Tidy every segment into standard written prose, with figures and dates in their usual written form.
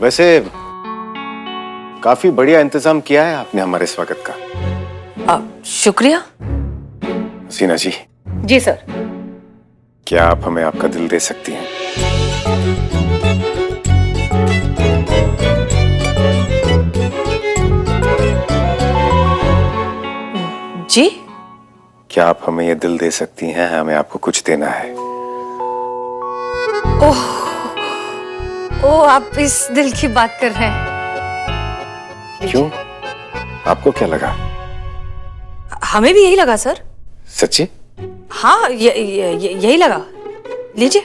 वैसे काफी बढ़िया इंतजाम किया है आपने हमारे स्वागत का। शुक्रिया। हसीना जी। जी सर। क्या आप हमें आपका दिल दे सकती हैं? जी? क्या आप हमें ये दिल दे सकती हैं? हमें आपको कुछ देना है। ओह, आप इस दिल की बात कर रहे हैं? क्यों? आपको क्या लगा? हमें भी यही लगा सर। सच्ची? हाँ, यही लगा। लीजिए।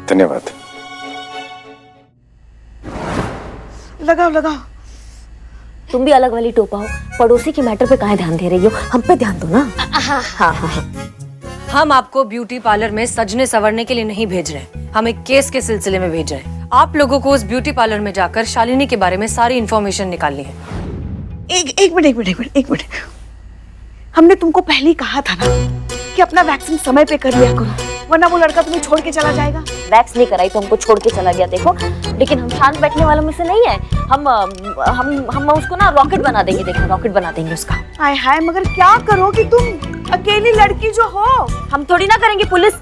धन्यवाद। लगाओ लगाओ। तुम भी अलग वाली टोपा हो, पड़ोसी के मैटर पे काहे ध्यान दे रही हो? हम पे ध्यान दो ना। हाँ। हम आपको ब्यूटी पार्लर में सजने संवरने के लिए नहीं भेज रहे, हम एक केस के सिलसिले में भेज रहे हैं। आप लोगों को उस ब्यूटी पार्लर में जाकर शालिनी के बारे में सारी इंफॉर्मेशन निकालनी है। एक मिनट। हमने तुमको पहले ही कहा था ना कि अपना वैक्सीन समय पे कर लिया करो, वरना वो लड़का तुम्हें छोड़ के चला जाएगा। वैक्स नहीं कराई तो हमको छोड़ के चला गया। देखो, लेकिन हम शांत बैठने वालों में से नहीं है। हम उसको ना रॉकेट बना देंगे। देखो, रॉकेट बना देंगे उसका। हाय हाय, मगर क्या करोगी तुम? अकेली लड़की जो हो। हम थोड़ी ना करेंगे। पुलिस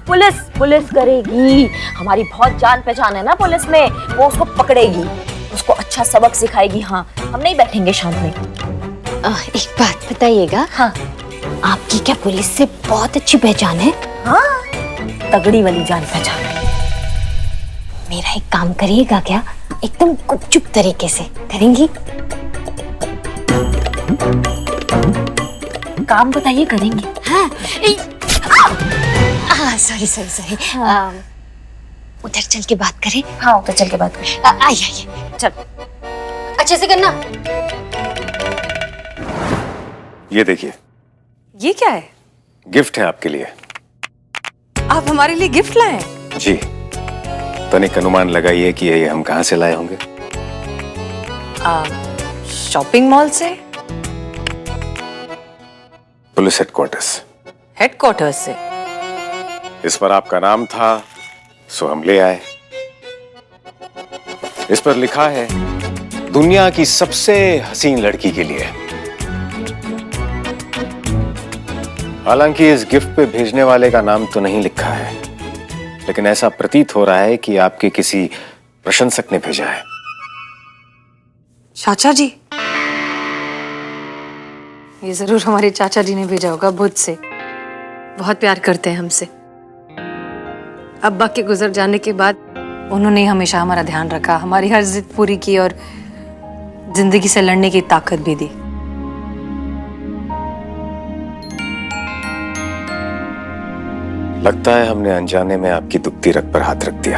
करेगी। हमारी बहुत जान पहचान है ना पुलिस में, वो उसको पकड़ेगी, उसको अच्छा सबक सिखाएगी। हाँ, हम नहीं बैठेंगे शांत में। एक बात बताइएगा। हाँ। आपकी क्या पुलिस से बहुत अच्छी पहचान है? हाँ, तगड़ी वाली जान पहचान। मेरा एक काम करिएगा क्या? एकदम गुपचुप तरीके से करेंगी? काम बताइए, करेंगे। हाँ, सॉरी। उधर चल के बात करें। हाँ, उधर चल के बात करें। आइए चल। अच्छे से करना। ये देखिए, ये क्या है? गिफ्ट है आपके लिए। आप हमारे लिए गिफ्ट लाए हैं? जी, तनिक अनुमान लगाइए कि ये हम कहां से लाए होंगे। शॉपिंग मॉल से? Police headquarters. हेडक्वार्टर्स से? इस पर आपका नाम था, सो हम ले आए। इस पर लिखा है दुनिया की सबसे हसीन लड़की के लिए। हालांकि इस गिफ्ट पे भेजने वाले का नाम तो नहीं लिखा है, लेकिन ऐसा प्रतीत हो रहा है कि आपके किसी प्रशंसक ने भेजा है। चाचा जी? ये जरूर हमारे चाचा जी ने भेजा होगा, बुध से। बहुत प्यार करते हैं हमसे। अब्बा के गुजर जाने के बाद उन्होंने हमेशा हमारा ध्यान रखा, हमारी हर जिद पूरी की और जिंदगी से लड़ने की ताकत भी दी। लगता है हमने अनजाने में आपकी दुखती रग पर हाथ रख दिया।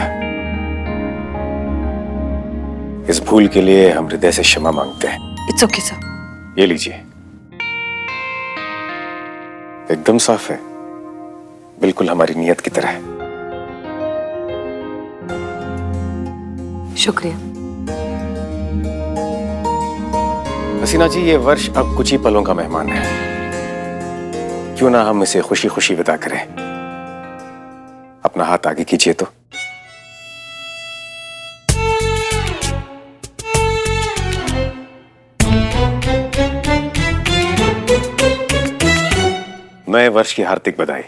इस भूल के लिए हम हृदय से क्षमा मांगते हैं। It's okay sir. ये लीजिए, एकदम साफ है, बिल्कुल हमारी नियत की तरह है। शुक्रिया। हसीना जी, ये वर्ष अब कुछ ही पलों का मेहमान है। क्यों ना हम इसे खुशी खुशी विदा करें। अपना हाथ आगे कीजिए तो। नए वर्ष की हार्दिक बधाई।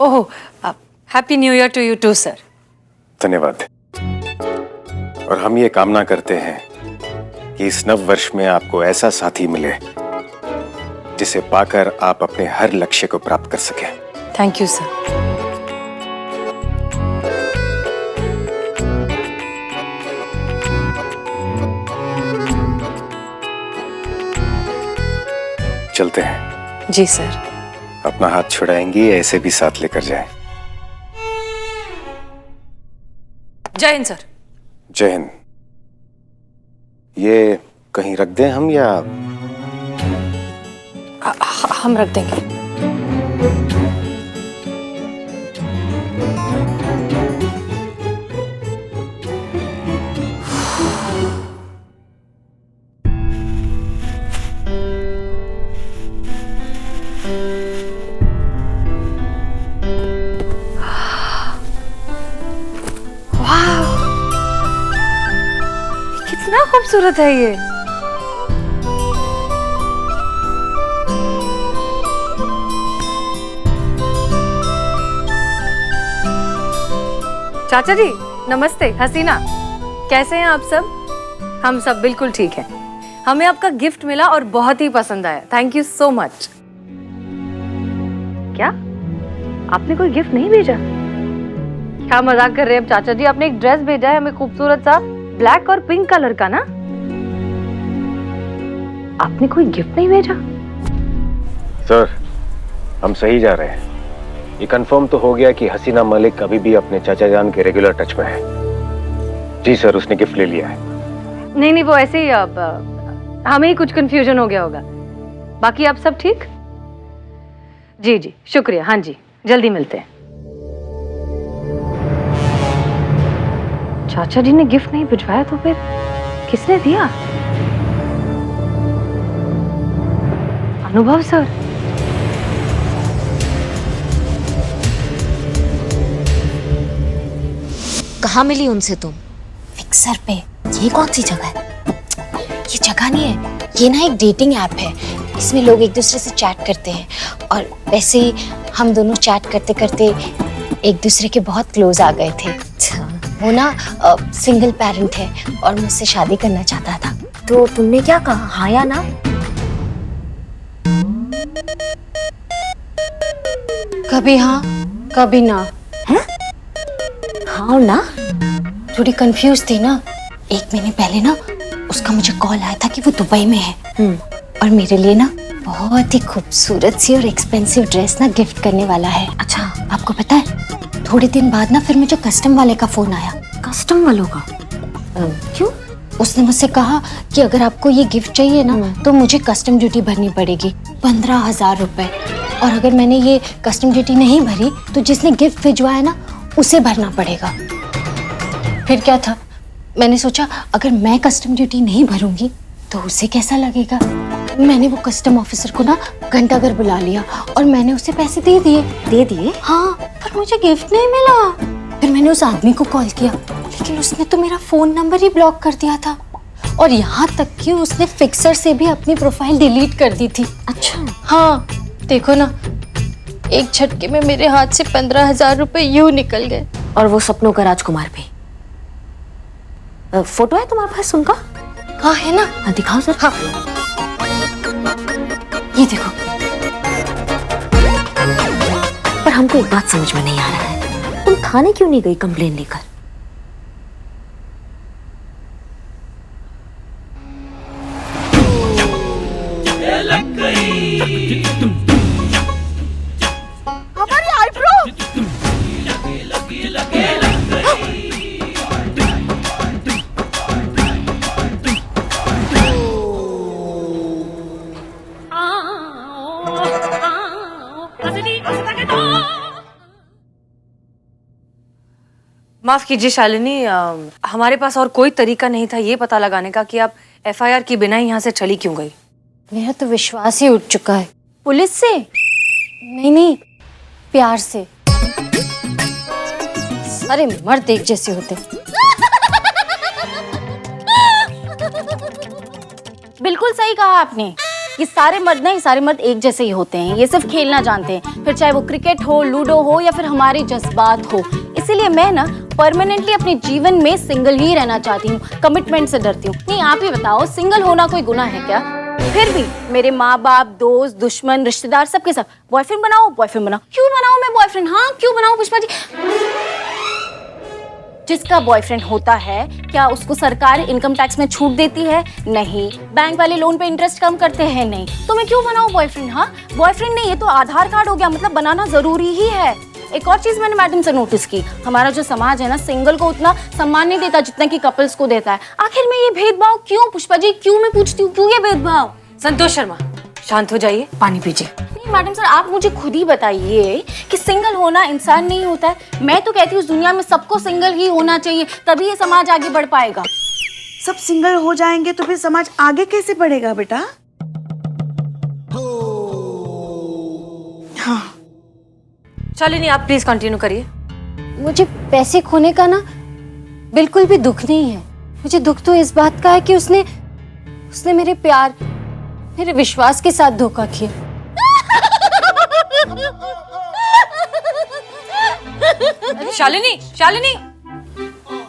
Oh, happy new year to you too sir. धन्यवाद। और हम ये कामना करते हैं कि इस नव वर्ष में आपको ऐसा साथी मिले जिसे पाकर आप अपने हर लक्ष्य को प्राप्त कर सकें। Thank you sir. चलते हैं। जी सर। अपना हाथ छुड़ाएंगी, ऐसे भी साथ लेकर जाएं। जय हिंद सर। जय हिंद। ये कहीं रख दें हम या? हम रख देंगे। खूबसूरत है ये। चाचा जी नमस्ते। हसीना, कैसे हैं आप सब? हम सब बिल्कुल ठीक हैं। हमें आपका गिफ्ट मिला और बहुत ही पसंद आया। Thank you so much. क्या आपने कोई गिफ्ट नहीं भेजा? क्या मजाक कर रहे हैं चाचा जी? आपने एक ड्रेस भेजा है हमें, खूबसूरत सा ब्लैक और पिंक कलर का ना। आपने कोई गिफ्ट नहीं भेजा? सर, हम सही जा रहे हैं। ये कंफर्म तो हो गया कि हसीना मलिक अभी भी अपने चाचा जान के रेगुलर टच में है। जी सर, उसने गिफ्ट ले लिया है। नहीं नहीं, वो ऐसे ही अब हमें ही कुछ कंफ्यूजन हो गया होगा। बाकी आप सब ठीक? जी जी शुक्रिया। हाँ जी, जल्दी मिलते हैं। चाचा जी ने गिफ्ट नहीं भिजवाया तो फिर किसने दिया? अनुभव सर। कहाँ मिली उनसे तुम? फिक्सर पे। ये कौन सी जगह है? ये जगह नहीं है, ये ना एक डेटिंग ऐप है। इसमें लोग एक दूसरे से चैट करते हैं और वैसे ही हम दोनों चैट करते करते एक दूसरे के बहुत क्लोज आ गए थे। वो ना सिंगल पेरेंट है और मुझसे शादी करना चाहता था। तो तुमने क्या कहा, हाँ या ना? कभी हाँ कभी ना। हाँ और ना? थोड़ी कंफ्यूज थी ना। एक महीने पहले ना उसका मुझे कॉल आया था कि वो दुबई में है और मेरे लिए ना बहुत ही खूबसूरत सी और एक्सपेंसिव ड्रेस ना गिफ्ट करने वाला है। अच्छा, आपको पता है थोड़े दिन बाद ना फिर मुझे कस्टम वाले का फोन आया। कस्टम वालों का? क्यों? उसने मुझसे कहा कि अगर आपको ये गिफ्ट चाहिए ना तो मुझे कस्टम ड्यूटी भरनी पड़ेगी 15,000 रुपए, और अगर मैंने ये कस्टम ड्यूटी नहीं भरी तो जिसने गिफ्ट भिजवाया ना उसे भरना पड़ेगा। फिर क्या था, मैंने सोचा अगर मैं कस्टम ड्यूटी नहीं भरूंगी तो उसे कैसा लगेगा। मैंने वो कस्टम ऑफिसर को ना घंटाघर बुला लिया और मैंने उसे पैसे दे दिए। दे दिए? हाँ, पर मुझे गिफ्ट नहीं मिला। फिर मैंने उस आदमी को कॉल किया लेकिन उसने तो मेरा फोन नंबर ही ब्लॉक कर दिया था और यहाँ तक कि उसने फिक्सर से भी अपनी प्रोफाइल डिलीट कर दी थी। अच्छा। हाँ देखो ना, एक झटके में मेरे हाथ से 15,000 रुपए यूं निकल गए। और वो सपनों का राजकुमार भी। फोटो है तुम्हारे पास उनका? हाँ है ना। हाँ दिखाओ सर। हाँ ये देखो। पर हमको एक बात समझ में नहीं आ रहा है, तुम थाने क्यों नहीं गई कंप्लेन लेकर? हमारी आईब्रो। माफ कीजिए शालिनी, हमारे पास और कोई तरीका नहीं था ये पता लगाने का कि आप एफआईआर की बिना ही यहाँ से चली क्यों गई। मेरा तो विश्वास ही उठ चुका है। पुलिस से? नहीं, प्यार से। सारे मर्द एक जैसे होते। बिल्कुल सही कहा आपने कि सारे मर्द एक जैसे ही होते हैं। ये सिर्फ खेलना जानते हैं, फिर चाहे वो क्रिकेट हो, लूडो हो या फिर हमारे जज्बात हो। इसीलिए मैं ना परमानेंटली अपने जीवन में सिंगल ही रहना चाहती हूँ, कमिटमेंट से डरती हूँ। नहीं आप ही बताओ, सिंगल होना कोई गुनाह है क्या? फिर भी मेरे माँ बाप, दोस्त, दुश्मन, रिश्तेदार सबके सब बॉयफ्रेंड बनाओ। क्यों बनाओ मैं बॉयफ्रेंड? हाँ क्यों बनाओ पुष्पा जी? जिसका बॉयफ्रेंड होता है क्या उसको सरकार इनकम टैक्स में छूट देती है? नहीं। बैंक वाले लोन पे इंटरेस्ट कम करते हैं? नहीं। तो मैं क्यों बनाऊं बॉयफ्रेंड? हाँ बॉयफ्रेंड नहीं, ये तो आधार कार्ड हो गया, मतलब बनाना जरूरी ही है। एक और चीज मैंने मैडम से नोटिस की, हमारा जो समाज है ना सिंगल को उतना सम्मान नहीं देता जितना कि कपल्स को देता है। आखिर में ये भेदभाव क्यों पुष्पा जी? क्यों, मैं पूछती हूँ क्यों ये भेदभाव? संतोष शर्मा शांत हो जाइए, पानी पीजिए। नहीं मैडम सर, आप मुझे खुद ही बताइए कि सिंगल होना इंसान नहीं होता है। मैं तो कहती हूँ इस दुनिया में सबको सिंगल ही होना चाहिए, तभी ये समाज आगे बढ़ पाएगा। सब सिंगल हो जाएंगे तो फिर समाज आगे कैसे बढ़ेगा बेटा? हाँ शालिनी आप प्लीज कंटिन्यू करिए। मुझे पैसे खोने का ना बिल्कुल भी दुख नहीं है। मुझे दुख तो इस बात का है कि उसने उसने मेरे प्यार, मेरे विश्वास के साथ धोखा किया। शालिनी, शालिनी,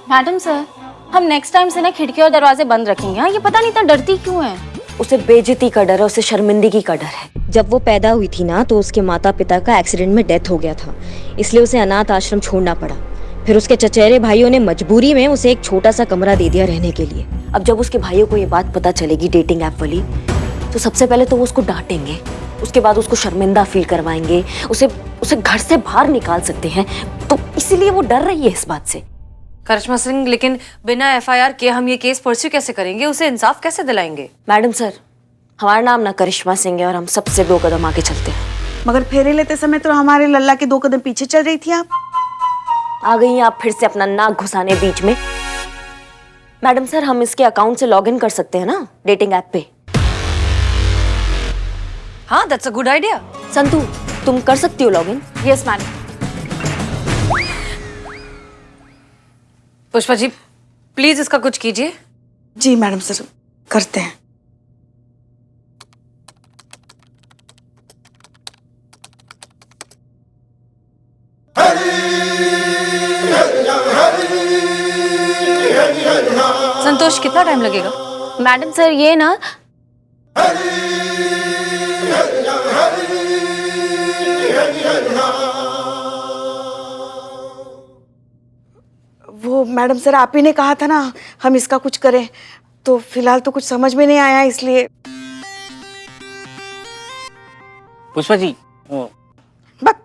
मैडम सर, हम नेक्स्ट टाइम से ना खिड़की और दरवाजे बंद रखेंगे। हाँ, ये पता नहीं इतना डरती क्यों है। उसे बेइज्जती का डर है, उसे शर्मिंदगी का डर है। जब वो पैदा हुई थी ना तो उसके माता पिता का एक्सीडेंट में डेथ हो गया था, इसलिए उसे अनाथ आश्रम छोड़ना पड़ा। फिर उसके चचेरे भाइयों ने मजबूरी में उसे एक छोटा सा कमरा दे दिया रहने के लिए। अब जब उसके भाइयों को ये बात पता चलेगी डेटिंग ऐप वाली, तो सबसे पहले तो वो उसको डांटेंगे, उसके बाद उसको शर्मिंदा फील करवाएंगे, उसे घर से बाहर निकाल सकते हैं। तो इसीलिए वो डर रही है इस बात से। करिश्मा सिंह, लेकिन बिना एफआईआर के हम ये केस परस्यू कैसे करेंगे? उसे इंसाफ कैसे दिलाएंगे? मैडम सर, हमारा नाम ना करिश्मा सिंह है और हम सबसे 2 कदम आगे चलते हैं। मगर फेरे लेते समय तो हमारे लल्ला के 2 कदम पीछे चल रही थी आप। आ गई हैं आप फिर से अपना नाक घुसाने बीच में। मैडम सर, हम इसके अकाउंट से लॉगिन कर सकते हैं ना डेटिंग ऐप पे? हाँ, that's a good idea. Santu, तुम कर सकती हो login? Yes madam. Pushpa ji, please इसका कुछ कीजिए। जी मैडम सर, करते हैं। संतोष, कितना टाइम लगेगा? मैडम सर, ये ना वो मैडम सर, आप ही ने कहा था ना हम इसका कुछ करें, तो फिलहाल तो कुछ समझ में नहीं आया, इसलिए। पुष्पा जी, बक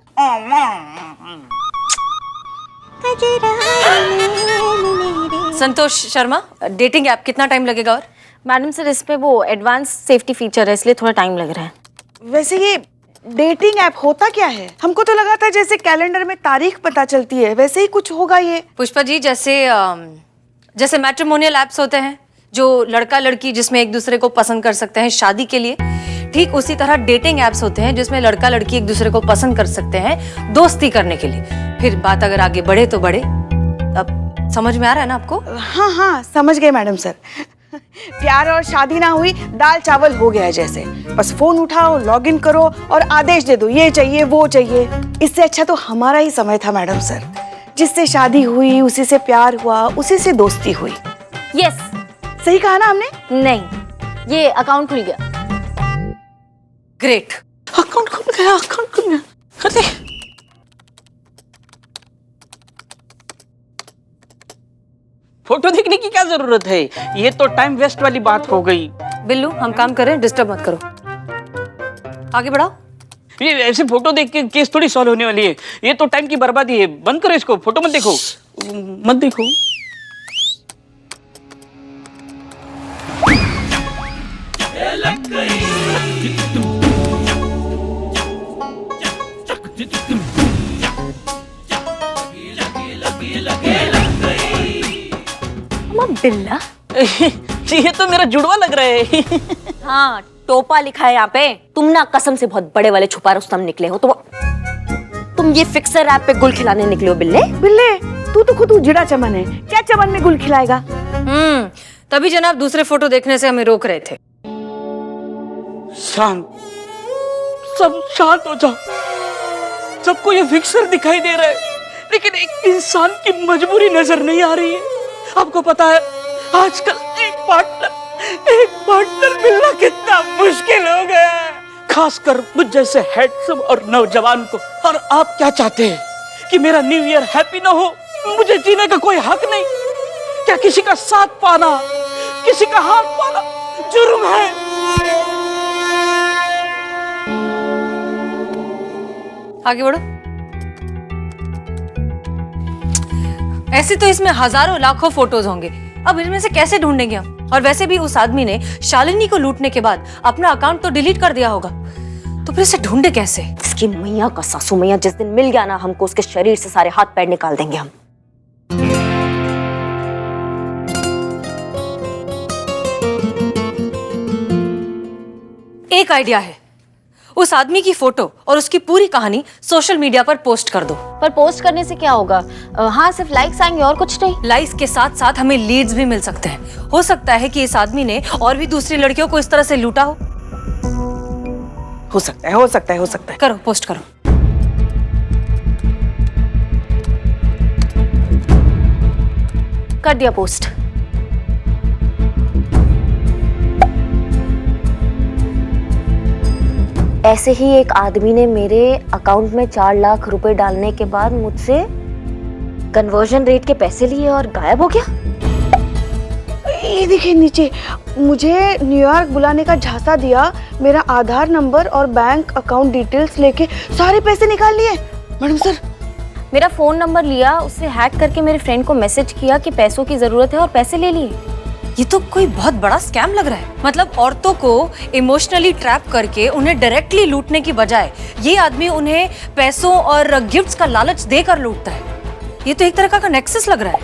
संतोष शर्मा, डेटिंग ऐप कितना टाइम लगेगा? और मैडम सर, इस पे वो एडवांस सेफ्टी फीचर है, इसलिए थोड़ा टाइम लग रहा है। वैसे ये डेटिंग ऐप होता क्या है? हमको तो लगा था जैसे कैलेंडर में तारीख पता चलती है वैसे ही कुछ होगा ये। पुष्पा जी, जैसे मैट्रिमोनियल ऐप्स होते हैं जो लड़का लड़की जिसमें एक दूसरे को पसंद कर सकते हैं शादी के लिए, ठीक उसी तरह डेटिंग ऐप्स होते हैं जिसमें लड़का लड़की एक दूसरे को पसंद कर सकते हैं दोस्ती करने के लिए। फिर बात अगर आगे बढ़े तो बढ़े। अब समझ में आ रहा है ना आपको? हाँ हाँ, समझ गए मैडम सर। प्यार और शादी ना हुई, दाल चावल हो गया है जैसे। बस फोन उठाओ, लॉगिन करो और आदेश दे दो, ये चाहिए वो चाहिए। इससे अच्छा तो हमारा ही समय था मैडम सर। जिससे शादी हुई उसी से प्यार हुआ, उसी से दोस्ती हुई। यस। सही कहा ना हमने? नहीं, ये अकाउंट खुल गया। ग्रेट। अकाउंट खुल गया, अकाउंट खुल गया। अरे फोटो देखने की क्या जरूरत है? ये तो टाइम वेस्ट वाली बात हो गई। बिल्लू, हम काम करें, डिस्टर्ब मत करो। आगे बढ़ाओ। ये ऐसे फोटो देख के केस थोड़ी सॉल्व होने वाली है। ये तो टाइम की बर्बादी है। बंद करो इसको, फोटो मत देखो, मत देखो। बिल्ला, ये तो मेरा जुड़वा लग रहा है। हाँ, टोपा लिखा है यहाँ पे। तुम ना कसम से बहुत बड़े वाले छुपा रुस्तम निकले हो। तुम ये फिक्सर ऐप पे गुल खिलाने निकले हो बिल्ले? बिल्ले, तू तो खुद उजड़ा चमन है, क्या चमन में गुल खिलाएगा? तभी जनाब दूसरे फोटो देखने से हमें रोक रहे थे। शांत, सब शांत हो जाओ। सबको ये फिक्सर दिखाई दे रहा है, लेकिन एक इंसान की मजबूरी नजर नहीं आ रही है। आपको पता है आजकल एक पार्टनर मिलना कितना मुश्किल हो गया है, खासकर मुझ जैसे हैंडसम और नौजवान को। और आप क्या चाहते हैं कि मेरा न्यू ईयर हैप्पी ना हो? मुझे जीने का कोई हक नहीं? क्या किसी का साथ पाना, किसी का हाथ पाना जुर्म है? आगे बढ़ो। ऐसे तो इसमें हजारों लाखों फोटोज होंगे, अब इनमें से कैसे ढूंढेंगे हम? और वैसे भी उस आदमी ने शालिनी को लूटने के बाद अपना अकाउंट तो डिलीट कर दिया होगा, तो फिर इसे ढूंढे कैसे? इसकी मैया का सासू मैया जिस दिन मिल गया ना, हमको उसके शरीर से सारे हाथ पैर निकाल देंगे हम। एक आइडिया है, उस आदमी की फोटो और उसकी पूरी कहानी सोशल मीडिया पर पोस्ट कर दो। पर पोस्ट करने से क्या होगा? हाँ, सिर्फ लाइक्स आएंगे और कुछ नहीं। लाइक्स के साथ साथ हमें लीड्स भी मिल सकते हैं। हो सकता है कि इस आदमी ने और भी दूसरी लड़कियों को इस तरह से लूटा हो। हो सकता है, हो सकता है, हो सकता है। करो, पोस्ट करो। कर दिया पोस्ट। ऐसे ही एक आदमी ने मेरे अकाउंट में 4 लाख रुपए डालने के बाद मुझसे कन्वर्जन रेट के पैसे लिए और गायब हो गया। ये देखिए नीचे, मुझे न्यूयॉर्क बुलाने का झांसा दिया, मेरा आधार नंबर और बैंक अकाउंट डिटेल्स लेके सारे पैसे निकाल लिए। मैडम सर, मेरा फोन नंबर लिया, उससे हैक करके मेरे फ्रेंड को मैसेज किया कि पैसों की जरूरत है और पैसे ले लिए। ये तो कोई बहुत बड़ा स्कैम लग रहा है। मतलब औरतों को इमोशनली ट्रैप करके उन्हें डायरेक्टली लूटने की बजाय ये आदमी उन्हें पैसों और गिफ्ट्स का लालच देकर लूटता है। ये तो एक तरह का नेक्सस लग रहा है।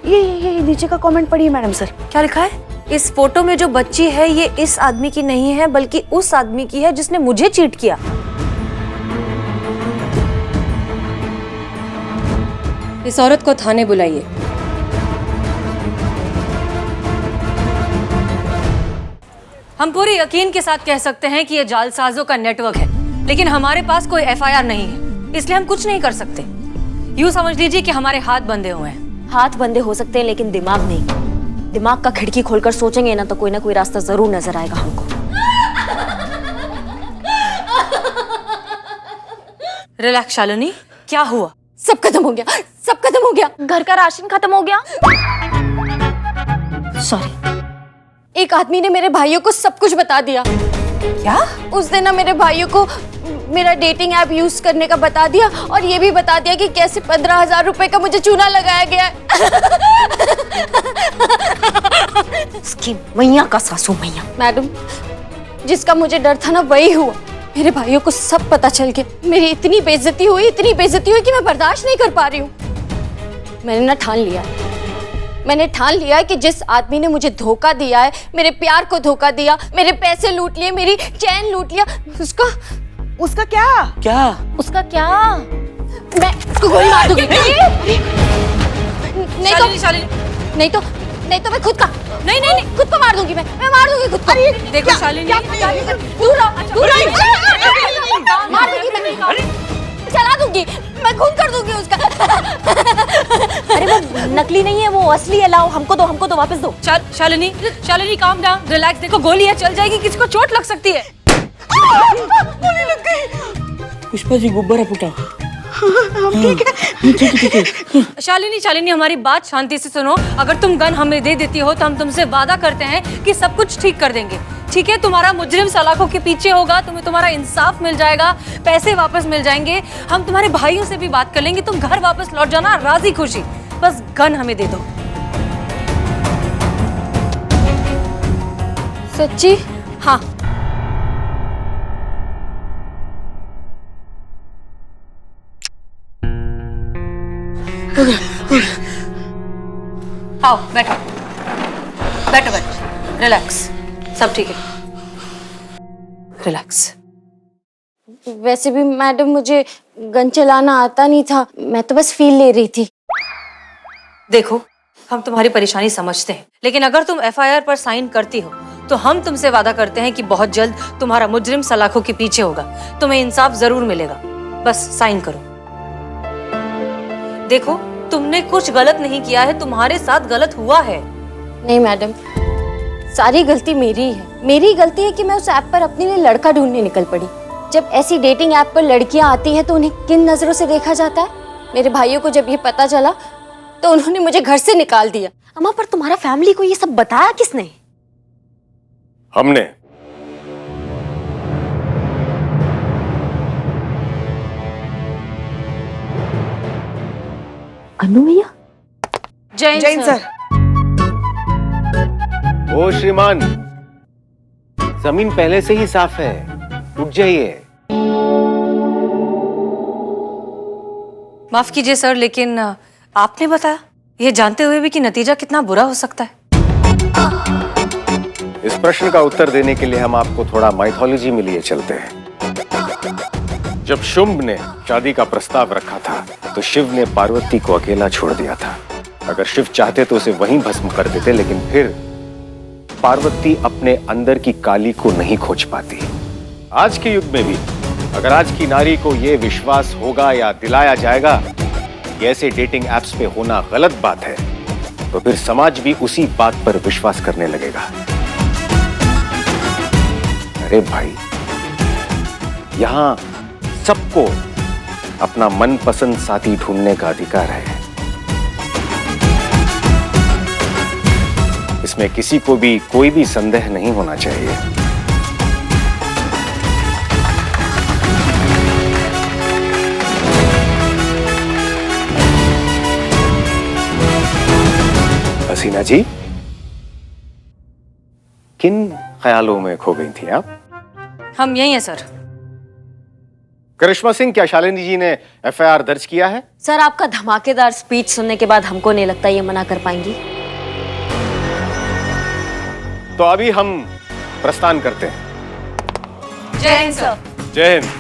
ये नीचे का कमेंट पढ़िए मैडम सर। क्या लिखा है? इस फोटो में जो बच्ची है ये इस आदमी की नहीं है बल्कि उस आदमी की है जिसने मुझे चीट किया। इस औरत को थाने बुलाइए। हम पूरे यकीन के साथ कह सकते हैं कि ये जालसाजों का नेटवर्क है, लेकिन हमारे पास कोई एफआईआर नहीं है, इसलिए हम कुछ नहीं कर सकते। यूं समझ लीजिए कि हमारे हाथ बंधे हुए हैं। हाथ बंधे हो सकते हैं लेकिन दिमाग नहीं। दिमाग का खिड़की खोलकर सोचेंगे ना कोई रास्ता जरूर नजर आएगा हमको। रिलैक्स शालिनी, क्या हुआ? सब खत्म हो गया, सब खत्म हो गया। घर का राशन खत्म हो गया। सॉरी। एक आदमी ने मेरे भाइयों को सब कुछ बता दिया। क्या? उस दिन ना मेरे भाइयों को मेरा डेटिंग ऐप यूज करने का बता दिया और ये भी बता दिया कि कैसे 15,000 रुपए का मुझे चूना लगाया गया है। इसकी मैया का सासू मैया। मैडम, जिसका मुझे डर था ना वही हुआ। मेरे भाइयों को सब पता चल गया। मेरी इतनी बेइज्जती हुई कि मैं बर्दाश्त नहीं कर पा रही हूँ। मैंने ठान लिया है कि जिस आदमी ने मुझे धोखा दिया है, मेरे प्यार को धोखा दिया, मेरे पैसे लूट लिए, मेरी चैन लूट लिया, उसका क्या? उसका क्या? मैं उसको गोली मार दूंगी। नहीं तो मैं खुद का नहीं खुद को मार दूंगी। मैं मार दूंगी खुद को। देखो शालिनी, दूर मार दूंगी मैं। चला दूंगी मैं, खून कर दूंगी उसका। अरे वो नकली नहीं है, वो असली है। लाओ, हमको दो, वापस दो। Shalini calm down, relax. देखो गोली है, चल जाएगी, किसी को चोट लग सकती है। गोली लग गई। पुष्पा जी गुब्बारा फूटा। ठीक है। शालिनी हमारी बात शांति से सुनो। अगर तुम गन हमें दे देती हो तो हम तुमसे वादा करते हैं कि सब कुछ ठीक कर देंगे। ठीक है? तुम्हारा मुजरिम सलाखों के पीछे होगा, तुम्हें तुम्हारा इंसाफ मिल जाएगा, पैसे वापस मिल जाएंगे। हम तुम्हारे भाइयों से भी बात कर लेंगे, तुम घर वापस लौट जाना राजी खुशी। बस गन हमें दे दो। सच्ची? हाँ। आओ, बैठो। रिलैक्स, सब ठीक है। रिलैक्स। वैसे भी मैडम मुझे गन चलाना आता नहीं था, मैं तो बस फील ले रही थी। देखो, हम तुम्हारी परेशानी समझते हैं, लेकिन अगर तुम एफआईआर पर साइन करती हो तो हम तुमसे वादा करते हैं कि बहुत जल्द तुम्हारा मुजरिम सलाखों के पीछे होगा, तुम्हें इंसाफ जरूर मिलेगा। बस साइन करो। देखो, तुमने कुछ गलत नहीं किया है, तुम्हारे साथ गलत हुआ है। नहीं मैडम, सारी गलती मेरी है। मेरी गलती है कि मैं उस ऐप पर अपने लिए लड़का ढूंढने निकल पड़ी। जब ऐसी डेटिंग ऐप पर लड़कियां आती हैं तो उन्हें किन नजरों से देखा जाता है। मेरे भाइयों को जब ये पता चला तो उन्होंने मुझे घर से निकाल दिया। अम्मा, पर तुम्हारा फैमिली को ये सब बताया किसने? हमने। अनु भैया? जैन सर। ओ श्रीमान, जमीन पहले से ही साफ है, उठ जाइए। माफ कीजिए सर, लेकिन आपने बताया, ये जानते हुए भी कि नतीजा कितना बुरा हो सकता है। इस प्रश्न का उत्तर देने के लिए हम आपको थोड़ा माइथोलॉजी में लिए चलते हैं। जब शुंभ ने शादी का प्रस्ताव रखा था तो शिव ने पार्वती को अकेला छोड़ दिया था। अगर शिव चाहते तो उसे वहीं भस्म कर देते, लेकिन फिर पार्वती अपने अंदर की काली को नहीं खोज पाती। आज के युग में भी अगर आज की नारी को यह विश्वास होगा या दिलाया जाएगा कि ऐसे डेटिंग एप्स पे होना गलत बात है, तो फिर समाज भी उसी बात पर विश्वास करने लगेगा। अरे भाई, यहां सबको अपना मनपसंद साथी ढूंढने का अधिकार है। इसमें किसी को भी कोई भी संदेह नहीं होना चाहिए। हसीना जी, किन ख्यालों में खो गई थी आप? हम यही हैं सर। करिश्मा सिंह, क्या शालिनी जी ने एफआईआर दर्ज किया है? सर, आपका धमाकेदार स्पीच सुनने के बाद हमको नहीं लगता ये मना कर पाएंगी। तो अभी हम प्रस्थान करते हैं। जय हिंद सर। जय हिंद।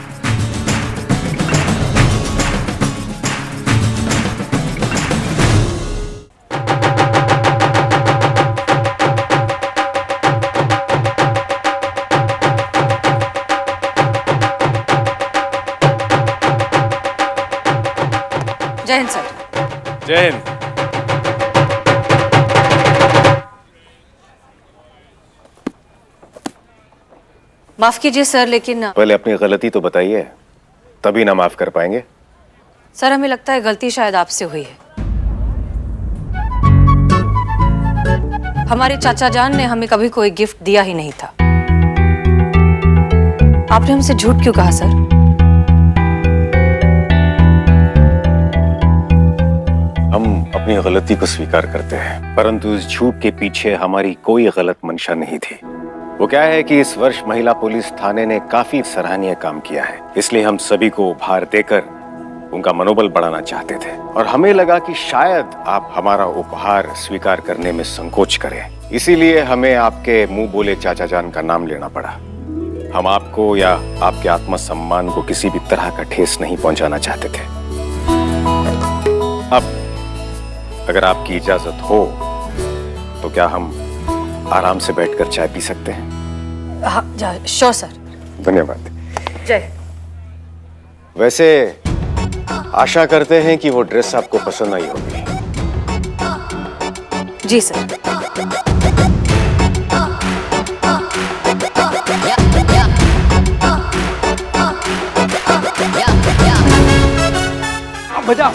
जय हिंद सर। जय हिंद। माफ कीजिए सर, लेकिन पहले अपनी गलती तो बताइए, तभी ना माफ कर पाएंगे। सर हमें लगता है गलती शायद आपसे हुई है। हमारे चाचा जान ने हमें कभी कोई गिफ्ट दिया ही नहीं था। आपने हमसे झूठ क्यों कहा सर? हम अपनी गलती को स्वीकार करते हैं, परंतु इस झूठ के पीछे हमारी कोई गलत मंशा नहीं थी। वो क्या है कि इस वर्ष महिला पुलिस थाने ने काफी सराहनीय काम किया है, इसलिए हम सभी को उपहार देकर उनका मनोबल बढ़ाना चाहते थे। और हमें लगा कि शायद आप हमारा उपहार स्वीकार करने में संकोच करें, इसीलिए हमें आपके मुंह बोले चाचा जान का नाम लेना पड़ा। हम आपको या आपके आत्मसम्मान को किसी भी तरह का ठेस नहीं पहुंचाना चाहते थे। अब अगर आपकी इजाजत हो तो क्या हम आराम से बैठकर चाय पी सकते हैं? हाँ, श्योर सर। धन्यवाद। जय। वैसे आशा करते हैं कि वो ड्रेस आपको पसंद आई होगी। जी सर। बजाओ।